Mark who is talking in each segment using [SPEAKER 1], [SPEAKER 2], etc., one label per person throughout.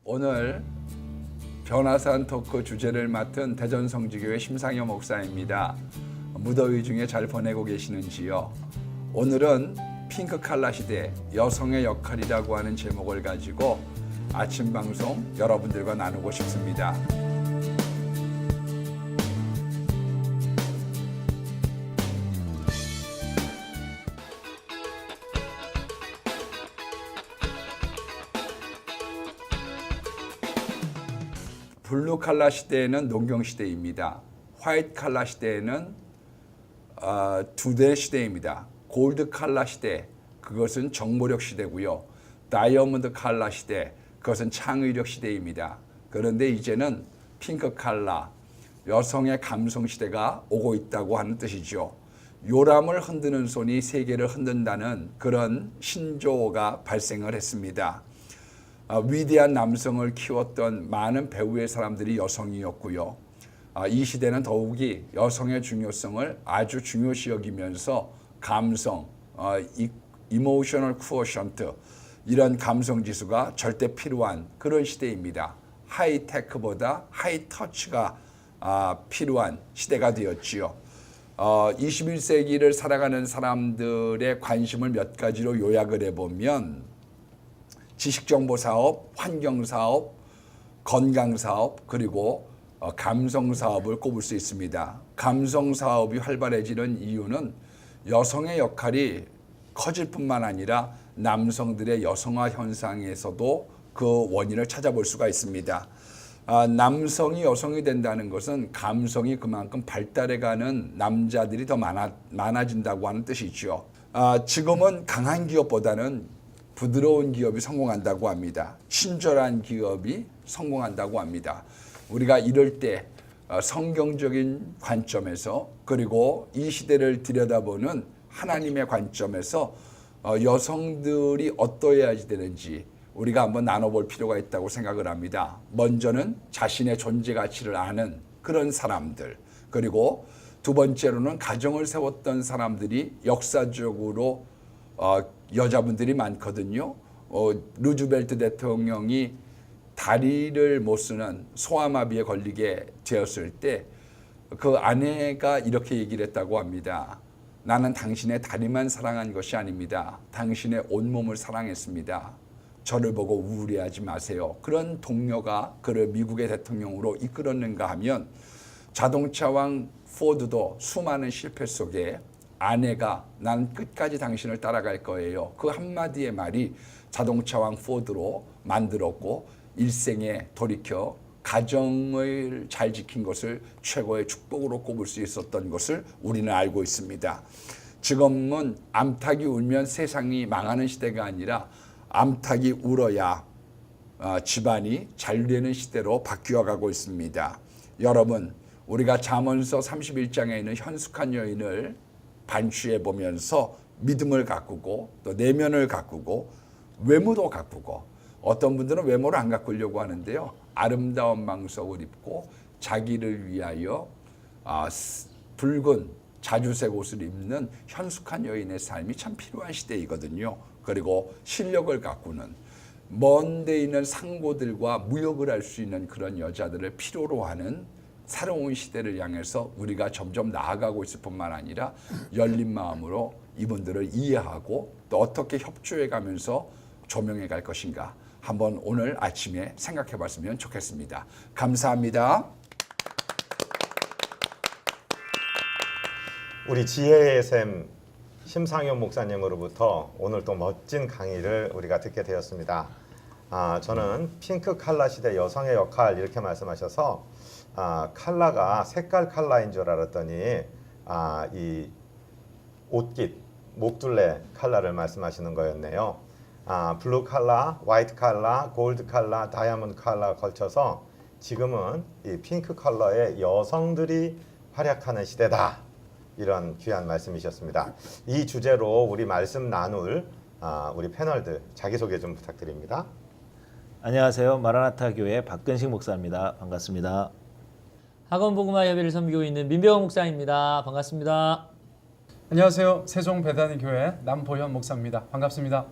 [SPEAKER 1] 오늘 변화산 토크 주제를 맡은 대전성지교회 심상현 목사입니다. 무더위 중에 잘 보내고 계시는지요? 오늘은 핑크 칼라 시대 여성의 역할이라고 하는 제목을 가지고 아침 방송 여러분들과 나누고 싶습니다. 블루 칼라 시대에는 농경 시대입니다. 화이트 칼라 시대에는 두대 시대입니다. 골드 칼라 시대, 그것은 정보력 시대고요. 다이아몬드 칼라 시대, 그것은 창의력 시대입니다. 그런데 이제는 핑크 칼라, 여성의 감성 시대가 오고 있다고 하는 뜻이죠. 요람을 흔드는 손이 세계를 흔든다는 그런 신조어가 발생을 했습니다. 위대한 남성을 키웠던 많은 배우의 사람들이 여성이었고요. 이 시대는 더욱이 여성의 중요성을 아주 중요시 여기면서 감성, 이모셔널 쿠어션트, 이런 감성 지수가 절대 필요한 그런 시대입니다. 하이테크보다 하이터치가 필요한 시대가 되었지요. 21세기를 살아가는 사람들의 관심을 몇 가지로 요약을 해보면 지식정보사업, 환경사업, 건강사업, 그리고 감성사업을 꼽을 수 있습니다. 감성사업이 활발해지는 이유는 여성의 역할이 커질 뿐만 아니라 남성들의 여성화 현상에서도 그 원인을 찾아볼 수가 있습니다. 남성이 여성이 된다는 것은 감성이 그만큼 발달해가는 남자들이 더 많아진다고 하는 뜻이죠. 지금은 강한 기업보다는 부드러운 기업이 성공한다고 합니다. 친절한 기업이 성공한다고 합니다. 우리가 이럴 때 성경적인 관점에서, 그리고 이 시대를 들여다보는 하나님의 관점에서 여성들이 어떠해야 되는지 우리가 한번 나눠볼 필요가 있다고 생각을 합니다. 먼저는 자신의 존재 가치를 아는 그런 사람들, 그리고 두 번째로는 가정을 세웠던 사람들이 역사적으로 여자분들이 많거든요. 루즈벨트 대통령이 다리를 못 쓰는 소아마비에 걸리게 되었을 때 그 아내가 이렇게 얘기를 했다고 합니다. 나는 당신의 다리만 사랑한 것이 아닙니다. 당신의 온몸을 사랑했습니다. 저를 보고 우울해하지 마세요. 그런 동료가 그를 미국의 대통령으로 이끌었는가 하면 자동차왕 포드도 수많은 실패 속에 아내가 난 끝까지 당신을 따라갈 거예요. 그 한마디의 말이 자동차왕 포드로 만들었고 일생에 돌이켜 가정을 잘 지킨 것을 최고의 축복으로 꼽을 수 있었던 것을 우리는 알고 있습니다. 지금은 암탉이 울면 세상이 망하는 시대가 아니라 암탉이 울어야 집안이 잘 되는 시대로 바뀌어가고 있습니다. 여러분, 우리가 잠언서 31장에 있는 현숙한 여인을 반추해 보면서 믿음을 가꾸고 또 내면을 가꾸고 외모도 가꾸고, 어떤 분들은 외모를 안 가꾸려고 하는데요. 아름다운 망석을 입고 자기를 위하여 붉은 자주색 옷을 입는 현숙한 여인의 삶이 참 필요한 시대이거든요. 그리고 실력을 가꾸는, 먼 데 있는 상고들과 무역을 할 수 있는 그런 여자들을 필요로 하는 새로운 시대를 향해서 우리가 점점 나아가고 있을 뿐만 아니라 열린 마음으로 이분들을 이해하고 또 어떻게 협조해 가면서 조명해 갈 것인가 한번 오늘 아침에 생각해 봤으면 좋겠습니다. 감사합니다.
[SPEAKER 2] 우리 지혜의 샘 심상현 목사님으로부터 오늘 또 멋진 강의를 우리가 듣게 되었습니다. 저는 핑크 칼라 시대 여성의 역할 이렇게 말씀하셔서 칼라가 색깔 칼라인 줄 알았더니 이 옷깃, 목둘레 칼라를 말씀하시는 거였네요. 블루 칼라, 화이트 칼라, 골드 칼라, 다이아몬드 칼라 걸쳐서 지금은 이 핑크 컬러의 여성들이 활약하는 시대다. 이런 귀한 말씀이셨습니다. 이 주제로 우리 말씀 나눌 우리 패널들 자기소개 좀 부탁드립니다.
[SPEAKER 3] 안녕하세요. 마라나타 교회 박근식 목사입니다. 반갑습니다.
[SPEAKER 4] 학원복음화 예배를 섬기고 있는 민병호 목사입니다. 반갑습니다.
[SPEAKER 5] 안녕하세요. 세종배단의 교회 남보현 목사입니다. 반갑습니다.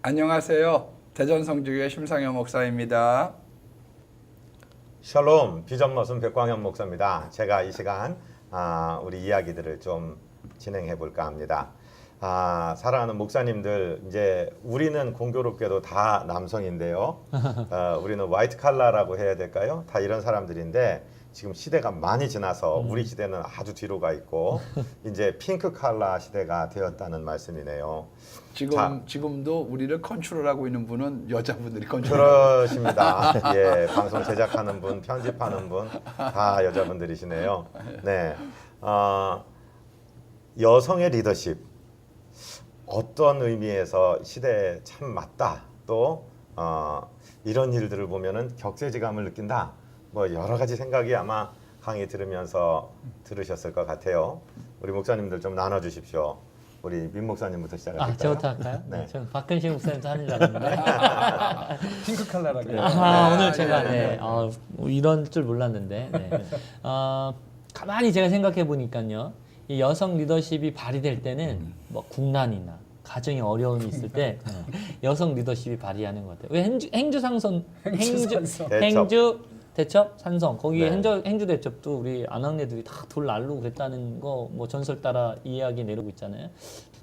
[SPEAKER 1] 안녕하세요. 대전 성주교회 심상현 목사입니다.
[SPEAKER 2] 샬롬 비전머슴 백광현 목사입니다. 제가 이 시간 우리 이야기들을 좀 진행해 볼까 합니다. 사랑하는 목사님들, 이제 우리는 공교롭게도 다 남성인데요. 우리는 화이트 칼라라고 해야 될까요? 다 이런 사람들인데 지금 시대가 많이 지나서 우리 시대는 아주 뒤로 가 있고 이제 핑크 칼라 시대가 되었다는 말씀이네요.
[SPEAKER 1] 지금도 우리를 컨트롤하고 있는 분은 여자분들이 컨트롤하고
[SPEAKER 2] 그렇습니다. 예, 방송 제작하는 분, 편집하는 분 다 여자분들이시네요. 네, 여성의 리더십 어떤 의미에서 시대에 참 맞다. 또 이런 일들을 보면은 격세지감을 느낀다. 뭐 여러 가지 생각이 아마 강의 들으면서 들으셨을 것 같아요. 우리 목사님들 좀 나눠주십시오. 우리 민 목사님부터 시작할까요?
[SPEAKER 4] 저부터 할까요?
[SPEAKER 2] 네.
[SPEAKER 4] 저는 박근식 목사님도 하는 줄 알았는데.
[SPEAKER 5] 핑크 칼라라고.
[SPEAKER 4] 오늘 제가 이런 줄 몰랐는데. 네. 가만히 제가 생각해 보니까요. 이 여성 리더십이 발휘될 때는 뭐 국난이나 가정에 어려움이 있을 때 여성 리더십이 발휘하는 것 같아요. 왜 행주상선, 행주 대첩, 산성 거기
[SPEAKER 2] 네.
[SPEAKER 4] 행주 대첩도 우리 아낙네들이 다 돌 날르고 그랬다는 거 뭐 전설 따라 이야기 내려오고 있잖아요.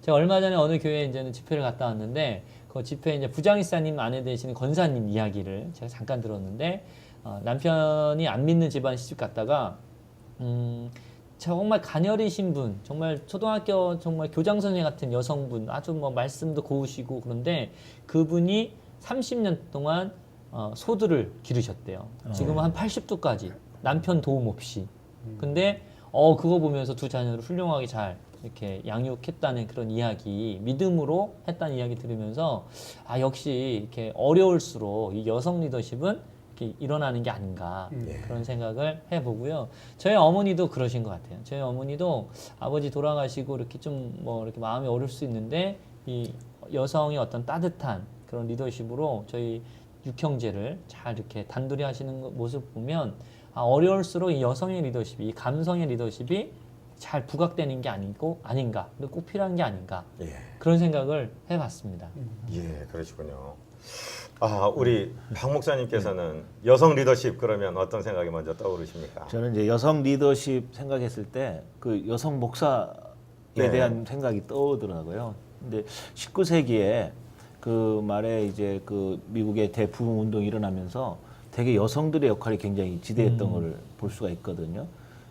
[SPEAKER 4] 제가 얼마 전에 어느 교회에 이제는 집회를 갔다 왔는데 그 집회에 이제 부장이사님 아내 되시는 권사님 이야기를 제가 잠깐 들었는데 남편이 안 믿는 집안 시집 갔다가 정말 가녀리신 분, 정말 초등학교 정말 교장 선생님 같은 여성분, 아주 뭐 말씀도 고우시고 그런데 그분이 30년 동안 소들을 기르셨대요. 지금은 한 80도까지 남편 도움 없이. 근데 그거 보면서 두 자녀를 훌륭하게 잘 이렇게 양육했다는 그런 이야기, 믿음으로 했다는 이야기 들으면서 역시 이렇게 어려울수록 이 여성 리더십은 이렇게 일어나는 게 아닌가 그런 생각을 해보고요. 저희 어머니도 그러신 것 같아요. 저희 어머니도 아버지 돌아가시고 이렇게 좀 뭐 이렇게 마음이 어려울 수 있는데 이 여성의 어떤 따뜻한 그런 리더십으로 저희 육형제를 잘 이렇게 단둘이 하시는 모습 보면 어려울수록 이 여성의 리더십이, 이 감성의 리더십이 잘 부각되는 게 아닌가, 그리고 꼭 필요한 게 아닌가 그런 생각을 해봤습니다.
[SPEAKER 2] 예, 그러시군요. 우리 박 목사님께서는 여성 리더십 그러면 어떤 생각이 먼저 떠오르십니까?
[SPEAKER 3] 저는 이제 여성 리더십 생각했을 때 그 여성 목사에
[SPEAKER 2] 네.
[SPEAKER 3] 대한 생각이 떠오르더라고요. 근데 19세기에 그 말에 이제 그 미국의 대부흥 운동이 일어나면서 되게 여성들의 역할이 굉장히 지대했던 걸 볼 수가 있거든요.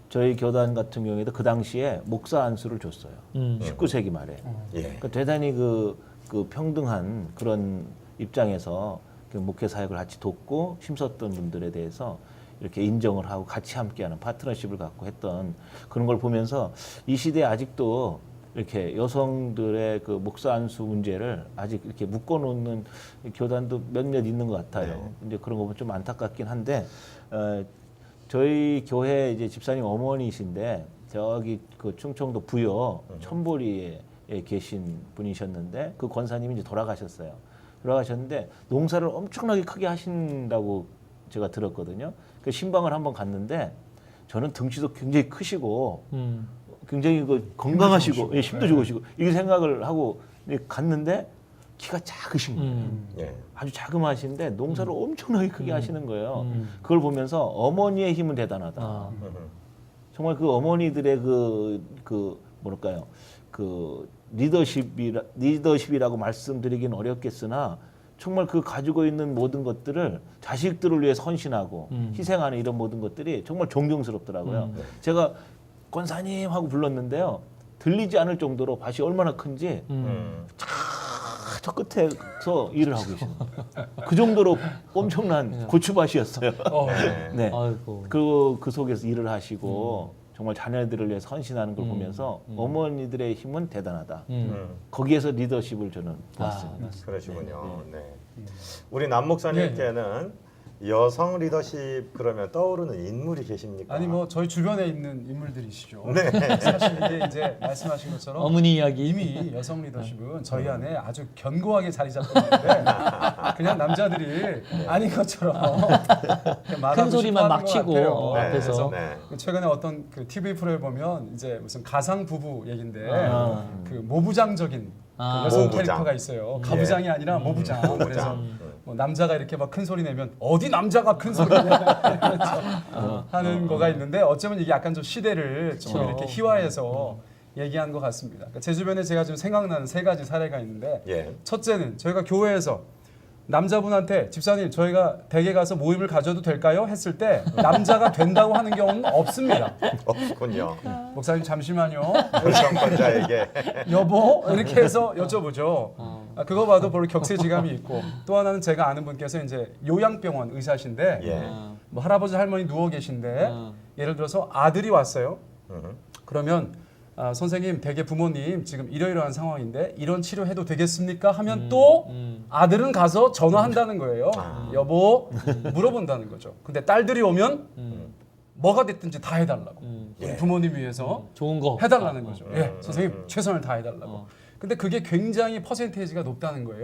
[SPEAKER 3] 저희 교단 같은 경우에도 그 당시에 목사 안수를 줬어요. 19세기 말에.
[SPEAKER 2] 예.
[SPEAKER 3] 그러니까 대단히 그 평등한 그런 입장에서 그 목회 사역을 같이 돕고 힘썼던 분들에 대해서 이렇게 인정을 하고 같이 함께하는 파트너십을 갖고 했던 그런 걸 보면서 이 시대에 아직도 이렇게 여성들의 그 목사 안수 문제를 아직 이렇게 묶어놓는 교단도 몇몇 있는 것 같아요.
[SPEAKER 2] 네.
[SPEAKER 3] 근데 그런 거 보면 좀 안타깝긴 한데 저희 교회 이제 집사님 어머니이신데 저기 그 충청도 부여 천보리에 계신 분이셨는데 그 권사님이 이제 돌아가셨어요. 돌아가셨는데 농사를 엄청나게 크게 하신다고 제가 들었거든요. 그 신방을 한번 갔는데 저는 등치도 굉장히 크시고 굉장히 그 건강하시고 힘도 좋으시고 이렇게 생각을 하고 갔는데 키가 작으신 거예요.
[SPEAKER 2] 예.
[SPEAKER 3] 아주 자그마하신데 농사를 엄청나게 크게 하시는 거예요. 그걸 보면서 어머니의 힘은 대단하다. 정말 그 어머니들의 그 뭐랄까요, 그 리더십이라고 말씀드리기는 어렵겠으나 정말 그 가지고 있는 모든 것들을 자식들을 위해 헌신하고 희생하는 이런 모든 것들이 정말 존경스럽더라고요. 제가 권사님 하고 불렀는데요. 들리지 않을 정도로 밭이 얼마나 큰지 저 끝에서 일을 하고 계시는 거예요. 그 정도로 엄청난 고추밭이었어요. 네.
[SPEAKER 4] 아이고.
[SPEAKER 3] 그리고 그 속에서 일을 하시고 정말 자녀들을 위해서 헌신하는 걸 보면서 어머니들의 힘은 대단하다. 거기에서 리더십을 저는 보았습니다.
[SPEAKER 2] 그러시군요. 네. 우리 남 목사님께는 여성 리더십 그러면 떠오르는 인물이 계십니까?
[SPEAKER 5] 아니 뭐 저희 주변에 있는 인물들이시죠.
[SPEAKER 2] 네.
[SPEAKER 5] 사실 이게 이제 말씀하신 것처럼
[SPEAKER 4] 어머니 이야기.
[SPEAKER 5] 이미 여성 리더십은 저희 안에 아주 견고하게 자리 잡고 있는데 그냥 남자들이 아닌 것처럼
[SPEAKER 4] 큰 소리만 막 치고
[SPEAKER 5] 네.
[SPEAKER 4] 앞에서.
[SPEAKER 2] 네.
[SPEAKER 5] 최근에 어떤 그 TV 프로에 보면 이제 무슨 가상 부부 얘긴데 그 모부장적인 그 여성
[SPEAKER 2] 모부장.
[SPEAKER 5] 캐릭터가 있어요. 가부장이 아니라 모부장. 그래서 뭐 남자가 이렇게 막 큰 소리 내면 어디 남자가 큰 소리 내 하는 거가 있는데 어쩌면 이게 약간 좀 시대를 좀
[SPEAKER 4] 그쵸.
[SPEAKER 5] 이렇게 희화해서 얘기한 것 같습니다. 그러니까 제 주변에 제가 지금 생각나는 3가지 사례가 있는데
[SPEAKER 2] 예.
[SPEAKER 5] 첫째는 저희가 교회에서 남자분한테 집사님 저희가 댁에 가서 모임을 가져도 될까요? 했을 때 남자가 된다고 하는 경우는 없습니다.
[SPEAKER 2] 없군요.
[SPEAKER 5] 목사님 잠시만요.
[SPEAKER 2] 결정권자에게
[SPEAKER 5] 여보 이렇게 해서 여쭤보죠. 그거 봐도 별로 격세지감이 있고 또 하나는 제가 아는 분께서 이제 요양병원 의사신데
[SPEAKER 2] 예.
[SPEAKER 5] 뭐 할아버지 할머니 누워 계신데 예를 들어서 아들이 왔어요. 그러면 선생님 댁에 부모님 지금 이러이러한 상황인데 이런 치료해도 되겠습니까? 하면 또 아들은 가서 전화한다는 거예요. 여보 물어본다는 거죠. 근데 딸들이 오면 뭐가 됐든지 다 해달라고 우리 부모님 위해서
[SPEAKER 4] 좋은 거
[SPEAKER 5] 해달라는 거죠. 예, 선생님 최선을 다해달라고. 근데 그게 굉장히 퍼센테이지가 높다는 거예요.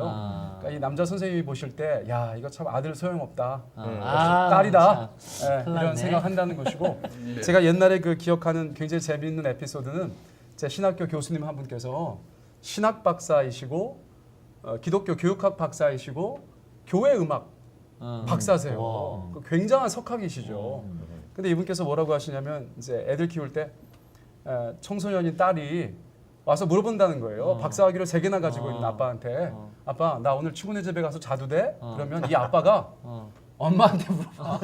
[SPEAKER 5] 그러니까 이 남자 선생님이 보실 때, 야 이거 참 아들 소용없다, 딸이다, 예,
[SPEAKER 4] 큰일
[SPEAKER 5] 이런
[SPEAKER 4] 났네.
[SPEAKER 5] 생각한다는 것이고, 제가 옛날에 그 기억하는 굉장히 재미있는 에피소드는 제 신학교 교수님 한 분께서 신학 박사이시고 기독교 교육학 박사이시고 교회 음악 박사세요. 그 굉장한 석학이시죠. 근데 이분께서 뭐라고 하시냐면 이제 애들 키울 때 청소년인 딸이 와서 물어본다는 거예요. 박사학위를 3개나 가지고 있는 아빠한테 아빠 나 오늘 출근해 집에 가서 자도 돼? 그러면 이 아빠가 엄마한테 물어봐.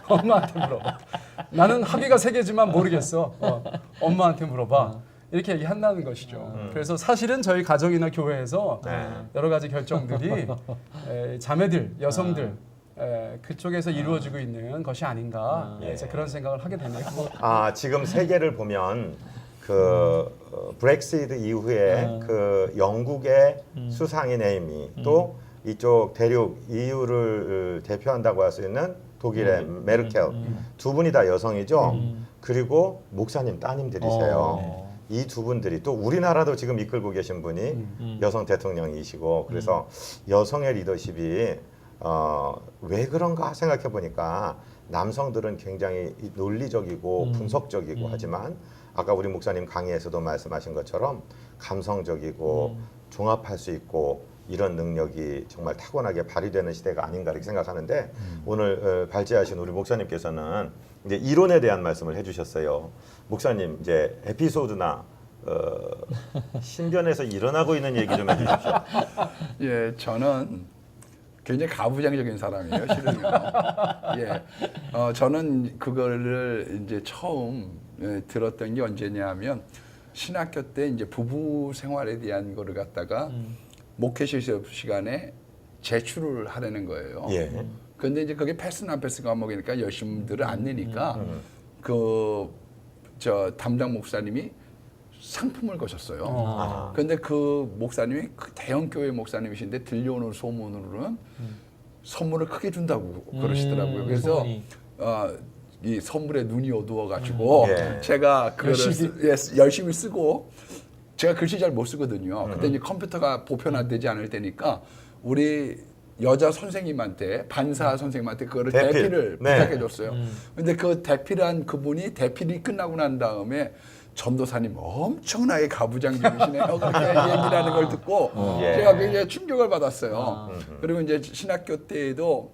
[SPEAKER 5] 엄마한테 물어봐. 나는 학위가 3개지만 모르겠어. 엄마한테 물어봐. 이렇게 얘기한다는 것이죠. 그래서 사실은 저희 가정이나 교회에서 여러 가지 결정들이 자매들, 여성들 그쪽에서 이루어지고 있는 것이 아닌가 이제 그런 생각을 하게 되네요.
[SPEAKER 2] 지금 세계를 보면 그 브렉시트 이후에 그 영국의 수상인 에이미 또 이쪽 대륙 EU를 대표한다고 할 수 있는 독일의 메르켈 두 분이 다 여성이죠. 그리고 목사님 따님들이세요. 이 두 분들이 또 우리나라도 지금 이끌고 계신 분이 여성 대통령이시고 그래서 여성의 리더십이 왜 그런가 생각해 보니까 남성들은 굉장히 논리적이고 분석적이고 하지만 아까 우리 목사님 강의에서도 말씀하신 것처럼 감성적이고 종합할 수 있고 이런 능력이 정말 타고나게 발휘되는 시대가 아닌가 이렇게 생각하는데 오늘 발제하신 우리 목사님께서는 이제 이론에 대한 말씀을 해주셨어요. 목사님 이제 에피소드나 신변에서 일어나고 있는 얘기 좀 해주십시오.
[SPEAKER 1] 예, 저는 굉장히 가부장적인 사람이에요, 실은요. 예, 저는 그거를 이제 처음 들었던 게 언제냐면 신학교 때 이제 부부 생활에 대한 거를 갖다가 목회 실습 시간에 제출을 하라는 거예요.
[SPEAKER 2] 예.
[SPEAKER 1] 근데 이제 그게 패스나 패스 과목이니까 열심히들을 안 내니까 저 담당 목사님이 상품을 거셨어요. 근데 그 목사님이 그 대형 교회 목사님이신데 들려오는 소문으로는 선물을 크게 준다고 그러시더라고요. 그래서 이 선물에 눈이 어두워가지고 제가 그거를 열심히 쓰고 제가 글씨 잘 못 쓰거든요. 그때 이제 컴퓨터가 보편화되지 않을 때니까 우리 여자 선생님한테 반사 선생님한테 그거를 대필을 부탁해줬어요. 근데 그 대필한 그분이 대필이 끝나고 난 다음에 전도사님 엄청나게 가부장적이시네요. 그렇게 얘기를 하는 걸 듣고 제가 굉장히 충격을 받았어요. 그리고 이제 신학교 때에도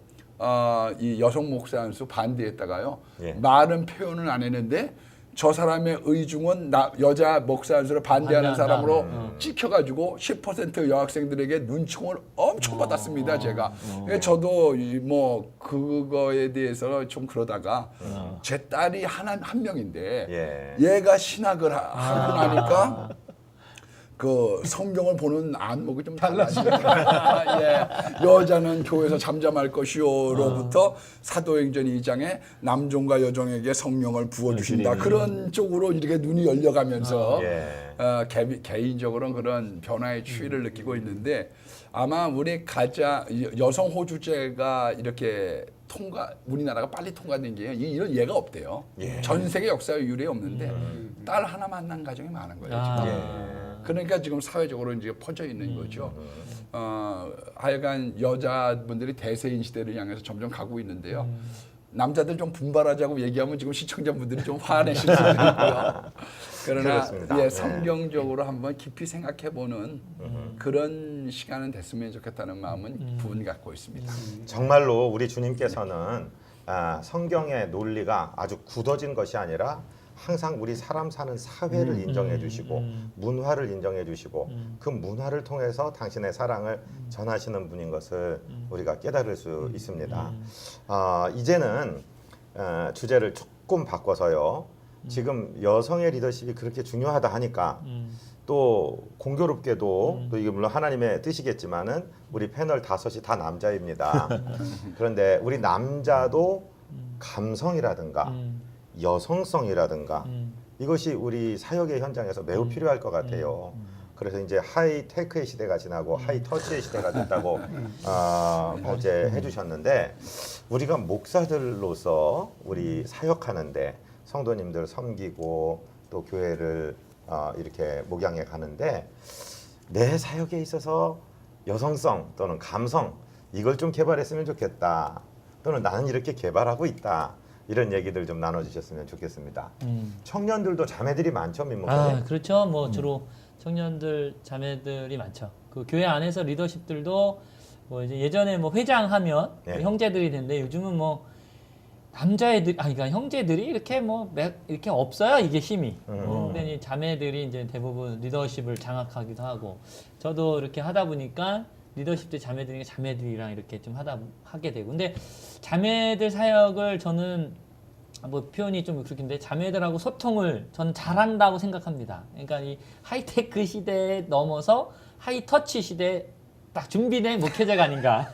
[SPEAKER 1] 이 여성 목사 한 수 반대했다가요. 말은 표현은 안 했는데 저 사람의 의중은 여자 목사 한 수를 반대하는 사람으로 찍혀가지고 10% 여학생들에게 눈총을 엄청 받았습니다. 제가. 저도 뭐 그거에 대해서 좀 그러다가 제 딸이 한 명인데 얘가 신학을 하고 나니까 그 성경을 보는 안목이 좀 달라지니까 예. 여자는 교회에서 잠잠할 것이요로부터 사도행전 2장에 남종과 여종에게 성령을 부어주신다 그런 쪽으로 이렇게 눈이 열려가면서 개인적으로는 그런 변화의 추이를 느끼고 있는데 아마 우리 여성 호주제가 이렇게 우리나라가 빨리 통과된 게 이런 예가 없대요. 전 세계 역사 유례 없는데 딸 하나 만난 가정이 많은 거예요. 지금. 그러니까 지금 사회적으로 이제 퍼져 있는 거죠. 하여간 여자분들이 대세인 시대를 향해서 점점 가고 있는데요. 남자들 좀 분발하자고 얘기하면 지금 시청자분들이 좀 화내실 수도 있고요. 그러나
[SPEAKER 2] 그렇습니다.
[SPEAKER 1] 예,
[SPEAKER 2] 네.
[SPEAKER 1] 성경적으로 한번 깊이 생각해보는 그런 시간은 됐으면 좋겠다는 마음은 부분 갖고 있습니다.
[SPEAKER 2] 정말로 우리 주님께서는 성경의 논리가 아주 굳어진 것이 아니라 항상 우리 사람 사는 사회를 인정해 주시고 문화를 인정해 주시고 그 문화를 통해서 당신의 사랑을 전하시는 분인 것을 우리가 깨달을 수 있습니다. 이제는 주제를 조금 바꿔서요. 지금 여성의 리더십이 그렇게 중요하다 하니까 또 공교롭게도 또 이게 물론 하나님의 뜻이겠지만은 우리 패널 5이 다 남자입니다. 그런데 우리 남자도 감성이라든가 여성성이라든가 이것이 우리 사역의 현장에서 매우 필요할 것 같아요. 그래서 이제 하이테크의 시대가 지나고 하이터치의 시대가 됐다고 발제해 주셨는데 우리가 목사들로서 우리 사역하는데 성도님들 섬기고 또 교회를 이렇게 목양해 가는데 내 사역에 있어서 여성성 또는 감성 이걸 좀 개발했으면 좋겠다. 또는 나는 이렇게 개발하고 있다. 이런 얘기들 좀 나눠주셨으면 좋겠습니다. 청년들도 자매들이 많죠, 민목사님?
[SPEAKER 4] 그렇죠. 뭐 주로 청년들 자매들이 많죠. 그 교회 안에서 리더십들도 뭐 이제 예전에 뭐 회장하면
[SPEAKER 2] 네.
[SPEAKER 4] 형제들이 되는데 요즘은 뭐 남자애들 그러니까 형제들이 이렇게 뭐 이렇게 없어요. 이게 힘이. 그러니 자매들이 이제 대부분 리더십을 장악하기도 하고 저도 이렇게 하다 보니까 리더십도 자매들이랑 이렇게 좀 하게 되고 근데 자매들 사역을 저는 뭐 표현이 좀 그렇긴데 자매들하고 소통을 저는 잘한다고 생각합니다. 그러니까 이 하이테크 시대에 넘어서 하이터치 시대에 딱 준비된 목회자가 아닌가.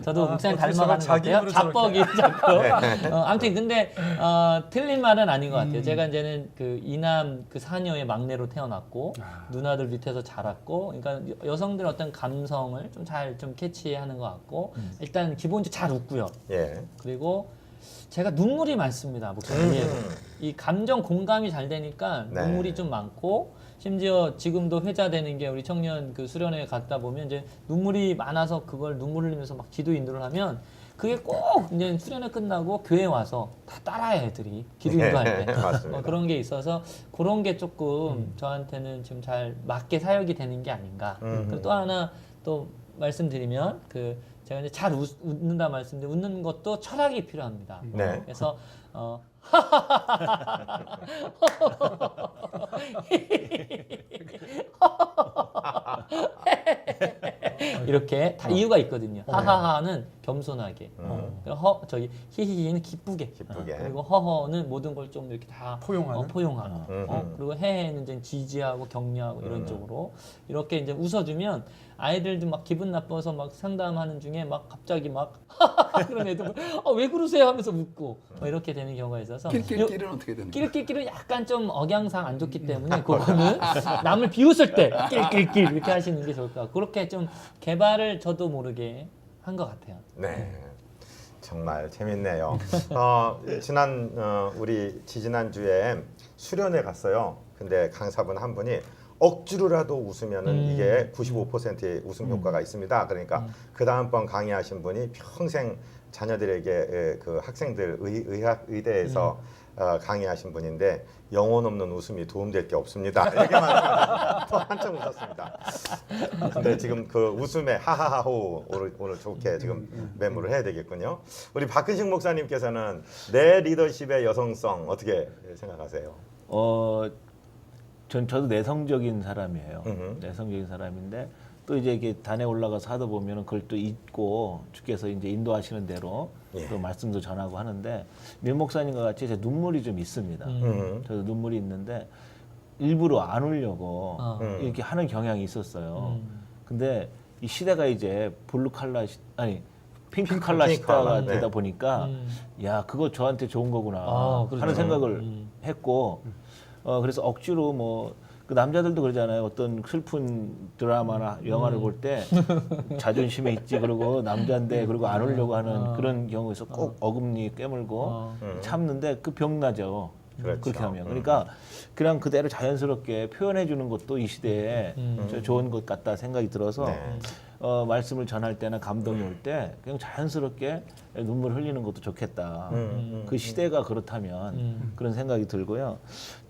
[SPEAKER 4] 저도 목사님 닮아가는 것
[SPEAKER 5] 자기
[SPEAKER 4] 같아요.
[SPEAKER 5] 입으로
[SPEAKER 4] 자뻑이 자꾸. 아무튼 근데 틀린 말은 아닌 것 같아요. 제가 이제는 그 이남 그 사녀의 막내로 태어났고 누나들 밑에서 자랐고, 그러니까 여성들의 어떤 감성을 좀 잘 좀 캐치하는 것 같고, 일단 기본적으로 잘 웃고요.
[SPEAKER 2] 예.
[SPEAKER 4] 그리고 제가 눈물이 많습니다, 목사님. 이 감정 공감이 잘 되니까
[SPEAKER 2] 네.
[SPEAKER 4] 눈물이 좀 많고, 심지어 지금도 회자되는 게 우리 청년 그 수련회 갔다 보면 이제 눈물이 많아서 그걸 눈물 흘리면서 막 기도 인도를 하면 그게 꼭 이제 수련회 끝나고 교회 와서 다 따라해 애들이 기도 인도할 때
[SPEAKER 2] 맞습니다.
[SPEAKER 4] 그런 게 있어서 그런 게 조금 저한테는 좀 잘 맞게 사역이 되는 게 아닌가. 그리고 또 하나 또 말씀드리면 그 제가 이제 잘 웃는다 말씀드린 웃는 것도 철학이 필요합니다.
[SPEAKER 2] 네.
[SPEAKER 4] 그래서 이렇게 다 이유가 있거든요. 하하하는 겸손하게, 그리고 저기 히히히는 기쁘게,
[SPEAKER 2] 기쁘게.
[SPEAKER 4] 그리고 허허는 모든 걸 좀 이렇게 다
[SPEAKER 5] 포용하는?
[SPEAKER 4] 포용하고, 그리고 해해는 이제 지지하고 격려하고 이런 쪽으로 이렇게 이제 웃어주면 아이들도 막 기분 나빠서 막 상담하는 중에 막 갑자기 막 그런 애들 왜 그러세요 하면서 웃고 뭐 이렇게 되는 경우가 있어서
[SPEAKER 1] 낄낄낄은 어떻게 되는 거예요?
[SPEAKER 4] 낄낄낄은 약간 좀 억양상 안 좋기 때문에 그거는 남을 비웃을 때 낄낄낄 이렇게 하시는 게 좋을 것 같고 그렇게 좀 개발을 저도 모르게 한 것 같아요.
[SPEAKER 2] 네. 정말 재밌네요. 우리 지지난 주에 수련회 갔어요. 근데 강사분 한 분이 억지로라도 웃으면은 이게 95%의 웃음 효과가 있습니다. 그러니까 그 다음번 강의하신 분이 평생 자녀들에게 그 학생들 의학 의대에서 강의하신 분인데 영혼 없는 웃음이 도움될 게 없습니다. 이렇게 말하면 또 한참 웃었습니다. 근데 지금 그 웃음에 하하하호 오늘 좋게 지금 매무를 해야 되겠군요. 우리 박근식 목사님께서는 내 리더십의 여성성 어떻게 생각하세요?
[SPEAKER 3] 저도 내성적인 사람이에요. 내성적인 사람인데 또 이제 이게 단에 올라가서 하다 보면은 그걸 또 잊고 주께서 이제 인도하시는 대로
[SPEAKER 2] 예.
[SPEAKER 3] 또 말씀도 전하고 하는데 민 목사님과 같이 제 눈물이 좀 있습니다. 저도 눈물이 있는데 일부러 안 울려고 이렇게 하는 경향이 있었어요. 근데 이 시대가 이제 블루 칼라 핑크 칼라 시대가
[SPEAKER 2] 네.
[SPEAKER 3] 되다 보니까 야 그거 저한테 좋은 거구나
[SPEAKER 4] 그렇죠.
[SPEAKER 3] 하는 생각을 했고 그래서 억지로 뭐 그 남자들도 그러잖아요. 어떤 슬픈 드라마나 영화를 볼 때 자존심에 있지 그러고 남자인데 그리고 안 울려고 하는 그런 경우에서 꼭 어금니 깨물고 참는데 그 병나죠.
[SPEAKER 2] 그렇죠.
[SPEAKER 3] 그렇게 하면 그러니까 그냥 그대로 자연스럽게 표현해 주는 것도 이 시대에 저 좋은 것 같다 생각이 들어서
[SPEAKER 2] 네.
[SPEAKER 3] 말씀을 전할 때나 감동이 올 때 그냥 자연스럽게 눈물 흘리는 것도 좋겠다. 그 시대가 그렇다면 그런 생각이 들고요.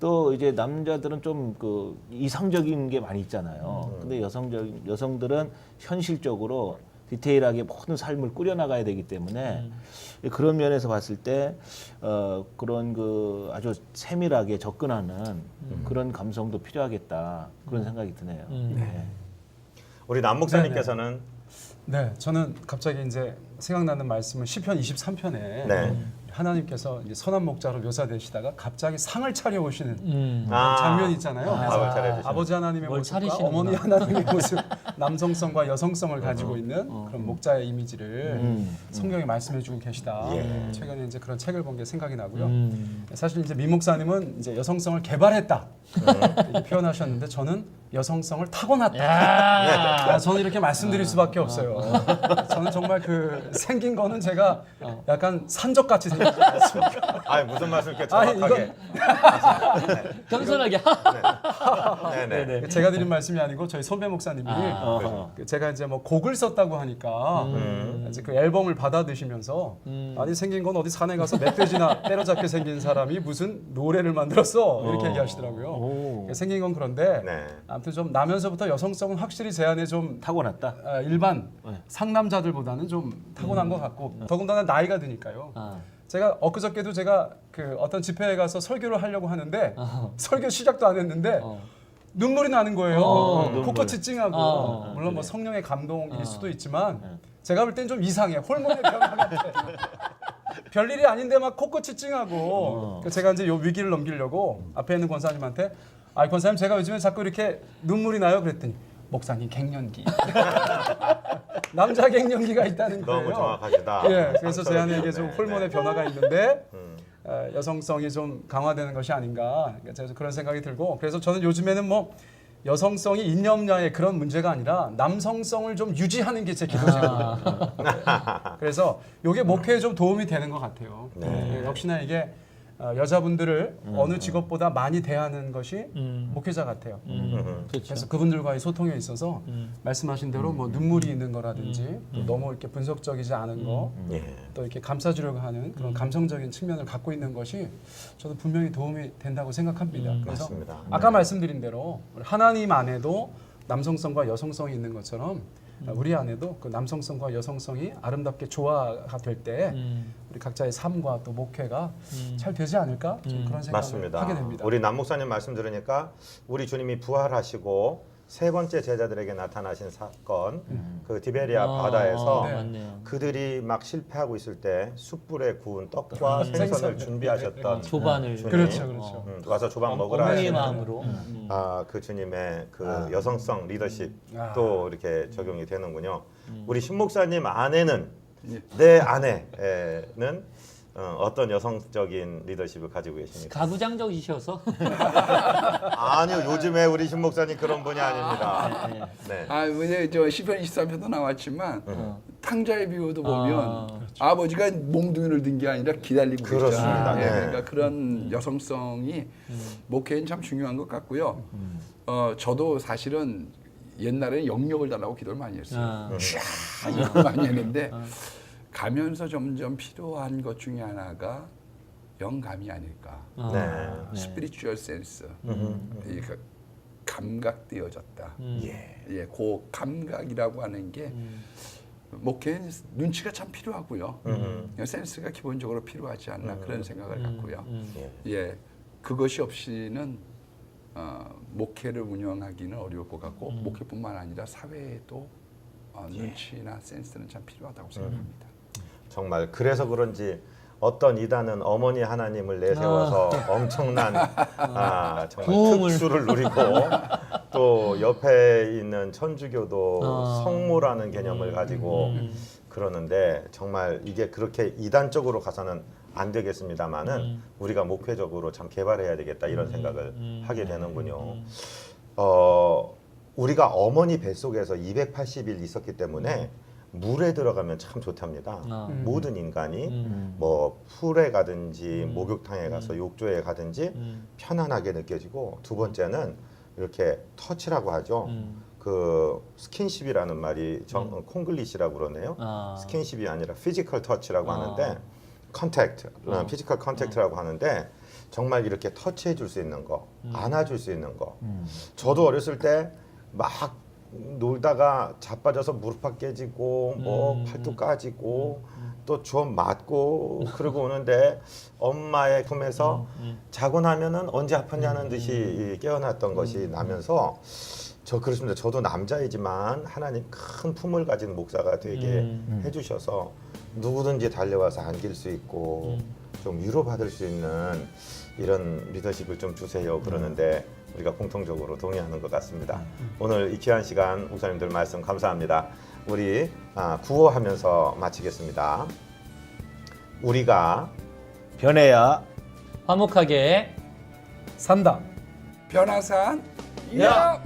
[SPEAKER 3] 또 이제 남자들은 좀 그 이상적인 게 많이 있잖아요. 근데 여성들은 현실적으로 디테일하게 모든 삶을 꾸려나가야 되기 때문에 그런 면에서 봤을 때 그런 그 아주 세밀하게 접근하는 그런 감성도 필요하겠다 그런 생각이 드네요. 네.
[SPEAKER 2] 우리 남 목사님께서는
[SPEAKER 5] 네, 저는 갑자기 이제 생각나는 말씀은 시편 23편에
[SPEAKER 2] 네.
[SPEAKER 5] 하나님께서 이제 선한 목자로 묘사되시다가 갑자기 상을 차려 오시는
[SPEAKER 2] 아.
[SPEAKER 5] 장면이 있잖아요.
[SPEAKER 2] 밥을 차려주시는.
[SPEAKER 5] 아버지 하나님의
[SPEAKER 4] 뭘
[SPEAKER 5] 모습과
[SPEAKER 4] 차리시는구나.
[SPEAKER 5] 어머니 하나님의 모습, 남성성과 여성성을 가지고 있는 그런 목자의 이미지를 성경에 말씀해주고 계시다.
[SPEAKER 2] 예.
[SPEAKER 5] 최근에 이제 그런 책을 본 게 생각이 나고요. 사실 이제 민 목사님은 이제 여성성을 개발했다 이렇게 표현하셨는데 저는 여성성을 타고났다.
[SPEAKER 4] 야.
[SPEAKER 5] 저는 이렇게 말씀드릴 수밖에 없어요. 저는 정말 그 생긴 거는 제가 약간 산적같이 생겼지 않습니까?
[SPEAKER 2] 아니 무슨 말씀 이렇게
[SPEAKER 5] 아니,
[SPEAKER 2] 정확하게.
[SPEAKER 4] 겸손하게.
[SPEAKER 2] 네네.
[SPEAKER 5] 제가 드린 말씀이 아니고 저희 선배 목사님이 제가 이제 뭐 곡을 썼다고 하니까 이제 그 앨범을 받아드시면서 아니 생긴 건 어디 산에 가서 멧돼지나 때려잡게 생긴 사람이 무슨 노래를 만들었어 이렇게 얘기하시더라고요. 생긴 건 그런데
[SPEAKER 2] 네.
[SPEAKER 5] 아무튼 좀 나면서부터 여성성은 확실히 제 안에 좀
[SPEAKER 3] 타고났다.
[SPEAKER 5] 일반 상남자들보다는 좀 타고난 것 같고 더군다나 나이가 드니까요. 제가 엊그저께도 제가 그 어떤 집회에 가서 설교를 하려고 하는데 설교 시작도 안 했는데 눈물이 나는 거예요. 코끝이 찡하고 물론 뭐 성령의 감동일 수도 있지만 제가 볼 땐 좀 이상해. 호르몬의 변화 같아. 별일이 아닌데 막 코끝이 찡하고 제가 이제 요 위기를 넘기려고 앞에 있는 권사님한테 권사님 제가 요즘에 자꾸 이렇게 눈물이 나요 그랬더니 목사님 갱년기 남자 갱년기가 있다는 거예요.
[SPEAKER 2] 너무 정확하시다.
[SPEAKER 5] 예, 그래서 제 안에 이게 좀
[SPEAKER 2] 네,
[SPEAKER 5] 호르몬의
[SPEAKER 2] 네.
[SPEAKER 5] 변화가 있는데 여성성이 좀 강화되는 것이 아닌가 그래서 그런 생각이 들고 그래서 저는 요즘에는 뭐 여성성이 있냐 없냐의 그런 문제가 아니라 남성성을 좀 유지하는 게 제 기도제거든요. 그래서 이게 목회에 좀 도움이 되는 것 같아요.
[SPEAKER 2] 네.
[SPEAKER 5] 역시나 이게 여자분들을 어느 직업보다 많이 대하는 것이 목회자 같아요. 그래서 그분들과의 소통에 있어서 말씀하신 대로 뭐 눈물이 있는 거라든지 또 너무 이렇게 분석적이지 않은 거,
[SPEAKER 2] 예.
[SPEAKER 5] 또 이렇게 감싸주려고 하는 그런 감성적인 측면을 갖고 있는 것이 저도 분명히 도움이 된다고 생각합니다. 그래서
[SPEAKER 2] 맞습니다.
[SPEAKER 5] 아까 말씀드린 대로 우리 하나님 안에도 남성성과 여성성이 있는 것처럼 우리 안에도 그 남성성과 여성성이 아름답게 조화가 될 때 우리 각자의 삶과 또 목회가 잘 되지 않을까 좀 그런 생각을
[SPEAKER 2] 맞습니다.
[SPEAKER 5] 하게 됩니다.
[SPEAKER 2] 우리 남 목사님 말씀 들으니까 우리 주님이 부활하시고 세 번째 제자들에게 나타나신 사건, 그 디베리아 바다에서
[SPEAKER 5] 네.
[SPEAKER 4] 맞네요.
[SPEAKER 2] 그들이 막 실패하고 있을 때 숯불에 구운 떡과 생선을 준비하셨던
[SPEAKER 4] 조반을.
[SPEAKER 2] 주님.
[SPEAKER 5] 그렇죠.
[SPEAKER 2] 와서 조반 먹으라
[SPEAKER 4] 어머니의
[SPEAKER 2] 하시는
[SPEAKER 4] 마음으로.
[SPEAKER 2] 그 주님의 그 여성성 리더십 또 이렇게 적용이 되는군요. 우리 신 목사님 아내는 내 아내는 어떤 여성적인 리더십을 가지고 계십니까?
[SPEAKER 4] 가부장적이셔서.
[SPEAKER 2] 아니요, 요즘에 우리 신 목사님 그런 분이 아닙니다. 네.
[SPEAKER 1] 이제 저 시편 23편도 나왔지만 탕자의 비유도 보면 아버지가 몽둥이를 든 게 아니라 기다리고
[SPEAKER 2] 그렇습니다.
[SPEAKER 1] 있잖아요.
[SPEAKER 2] 네.
[SPEAKER 1] 그러니까 그런 여성성이 목회는 참 중요한 것 같고요. 저도 사실은 옛날에 영역을 달라고 기도를 많이 했어요. 이걸 많이 했는데 가면서 점점 필요한 것 중에 하나가 영감이 아닐까.
[SPEAKER 2] 네.
[SPEAKER 1] 스피리추얼 센스. 그러니까 감각되어졌다. 예, 그 감각이라고 하는 게 목회는 눈치가 참 필요하고요. 센스가 기본적으로 필요하지 않나 그런 생각을 갖고요. 예, 그것이 없이는 목회를 운영하기는 어려울 것 같고 목회뿐만 아니라 사회에도 눈치나 센스는 참 필요하다고 생각합니다.
[SPEAKER 2] 정말 그래서 그런지 어떤 이단은 어머니 하나님을 내세워서 엄청난 정말
[SPEAKER 4] 부흥을.
[SPEAKER 2] 특수를 누리고 또 옆에 있는 천주교도 성모라는 개념을 가지고 그러는데 정말 이게 그렇게 이단적으로 가서는 안 되겠습니다만은 우리가 목회적으로 참 개발해야 되겠다 이런 생각을 하게 되는군요. 우리가 어머니 뱃속에서 280일 있었기 때문에 물에 들어가면 참 좋답니다. 모든 인간이 뭐 풀에 가든지 목욕탕에 가서 욕조에 가든지 편안하게 느껴지고 두 번째는 이렇게 터치라고 하죠. 그 스킨십이라는 말이 콩글리시라고 그러네요.
[SPEAKER 4] 아.
[SPEAKER 2] 스킨십이 아니라 피지컬 터치라고 하는데 컨택트, 피지컬 컨택트라고 하는데 정말 이렇게 터치해 줄 수 있는 거, 안아줄 수 있는 거. 저도 어렸을 때 막 놀다가 자빠져서 무릎팍 깨지고 뭐 팔뚝 까지고 또 좀 맞고 그러고 오는데 엄마의 품에서 자고 나면은 언제 아팠냐는 듯이 깨어났던 것이 나면서 저 그렇습니다. 저도 남자이지만 하나님 큰 품을 가진 목사가 되게 해주셔서 누구든지 달려와서 안길 수 있고 좀 위로받을 수 있는 이런 리더십을 좀 주세요 그러는데 우리가 공통적으로 동의하는 것 같습니다. 오늘 이 귀한 시간 목사님들 말씀 감사합니다. 우리 구호하면서 마치겠습니다. 우리가
[SPEAKER 3] 변해야
[SPEAKER 4] 화목하게
[SPEAKER 5] 산다.
[SPEAKER 1] 변화산
[SPEAKER 3] 야!
[SPEAKER 1] 야!